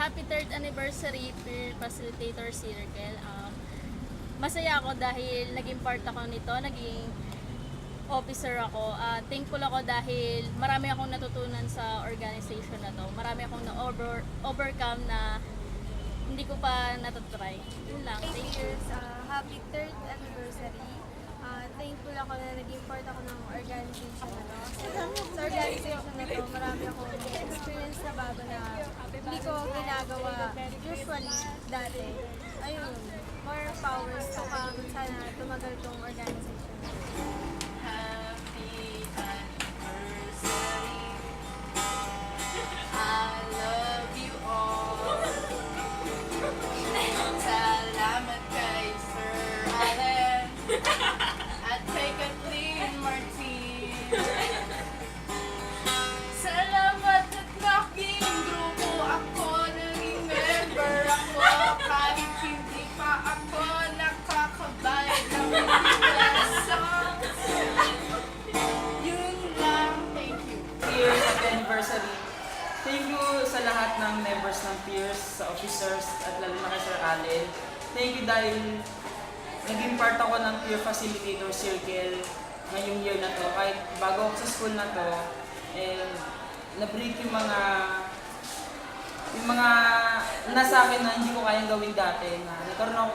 happy 3rd anniversary Peer Facilitator Circle. Masaya ako dahil naging part ako nito, naging officer ako. Thankful ako dahil marami akong natutunan sa organization na to. Marami akong na-overcome na hindi ko pa natatry. Yun lang. Thank you. Happy 3rd anniversary. Thankful ako na naging part ako ng organization na to. Sa organization na to, marami akong experience na bago na hindi ko ginagawa usually dati. Ayun, more powers to come. Sana tumagal tong organization na to. Happy anniversary. I love you all. Salamat kay Sir Allen at kay Kathleen Martin. Salamat at laking grupo ako, naging member ako kahit hindi pa ako nakakabayad ng pesos. Yun lang, thank you. Years of anniversary. Thank you sa lahat ng members ng peers, sa officers, at lalo na kay Sir Allen. Thank you dahil naging part ako ng Peer Facilitator Circle ngayong year na to. Kahit bago ako sa school na to, and na-break yung mga nasa akin na hindi ko kayang gawin dati. Na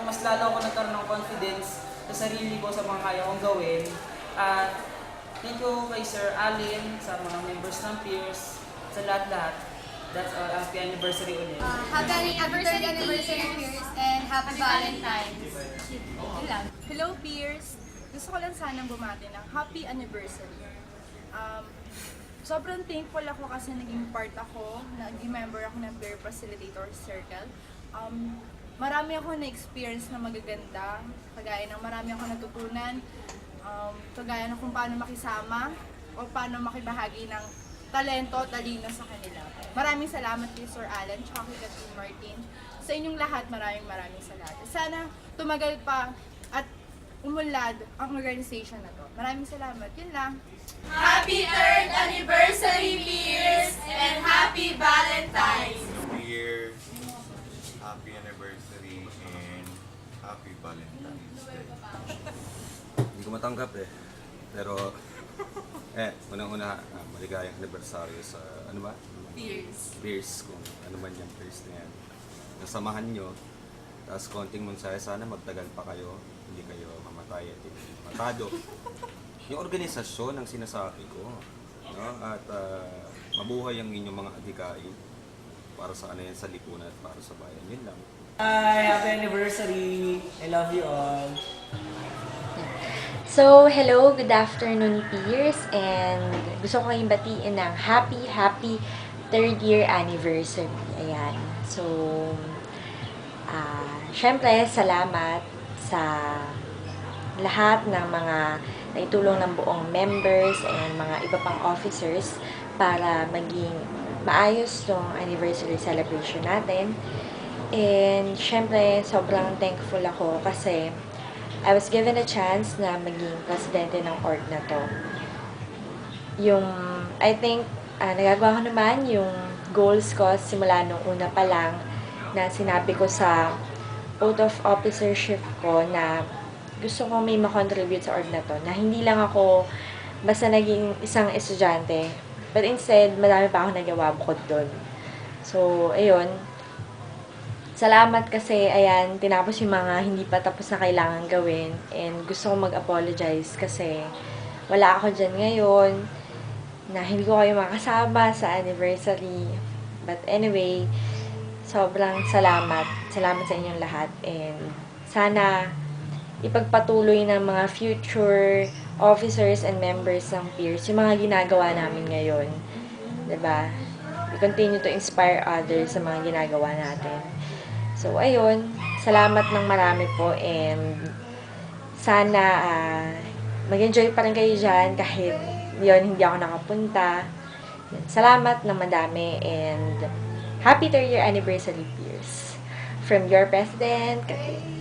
mas lalo ako nagkaroon ng confidence sa sarili ko, sa mga kaya kong gawin. At thank you kay Sir Allen, sa mga members ng peers, sa lahat-lahat. That's all. Happy anniversary ulit. Happy 3rd anniversary, peers, and happy Valentine's. Yun lang. Hello, peers! Gusto ko lang sanang bumati ng happy anniversary. Sobrang thankful ako kasi naging part ako, naging member ako ng Peer Facilitator Circle. Marami ako na-experience na magaganda, kagaya ng marami ako natutunan, kagaya ng kung paano makisama o paano makibahagi ng talento at talino sa kanila. Maraming salamat kay Sir Allen at kay Kathleen Martin. Sa inyong lahat, maraming salamat. Sana tumagal pa at umunlad ang organization na to. Maraming salamat. Yun lang. Happy 3rd anniversary, peers, and happy Valentine's. Year, happy anniversary, and happy Valentine's Day. Hindi ko matanggap eh. Pero, unang-una, maligayang anibersaryo sa, ano ba? Beers, kung ano man yung beers na yan. Nasamahan nyo, tapos konting mensahe, sana magtagal pa kayo, hindi kayo mamatay at hindi matado. Yung organisasyon ang sinasabi ko, no? At mabuhay ang inyong mga adhikain para sa ano yan, sa lipunan at para sa bayan. Yun lang. Hi! Happy anniversary! I love you all! So, hello, good afternoon peers, and gusto ko kayong batiin ng happy 3rd year anniversary. Ayan. So, syempre, salamat sa lahat ng mga naitulong ng buong members and mga iba pang officers para maging maayos tong anniversary celebration natin. And syempre, sobrang thankful ako kasi I was given a chance na maging presidente ng org na to. I think, nagagawa ko naman yung goals ko simula nung una pa lang na sinabi ko sa oath of officership ko na gusto ko may makontribute sa org na to. Na hindi lang ako basta naging isang estudyante, but instead, madami pa ako nagawa bukod doon. So, ayun. Salamat kasi, ayan, tinapos yung mga hindi pa tapos na kailangan gawin. And gusto ko mag-apologize kasi wala ako dyan ngayon na hindi ko kayo makasama sa anniversary. But anyway, sobrang salamat. Salamat sa inyong lahat. And sana ipagpatuloy ng mga future officers and members ng peers yung mga ginagawa namin ngayon. Diba? We continue to inspire others sa mga ginagawa natin. So, ayun. Salamat ng marami po and sana mag-enjoy pa rin kayo dyan kahit yun, hindi ako nakapunta. Salamat ng madami and happy 3rd year anniversary, peers. From your President, Kathleen.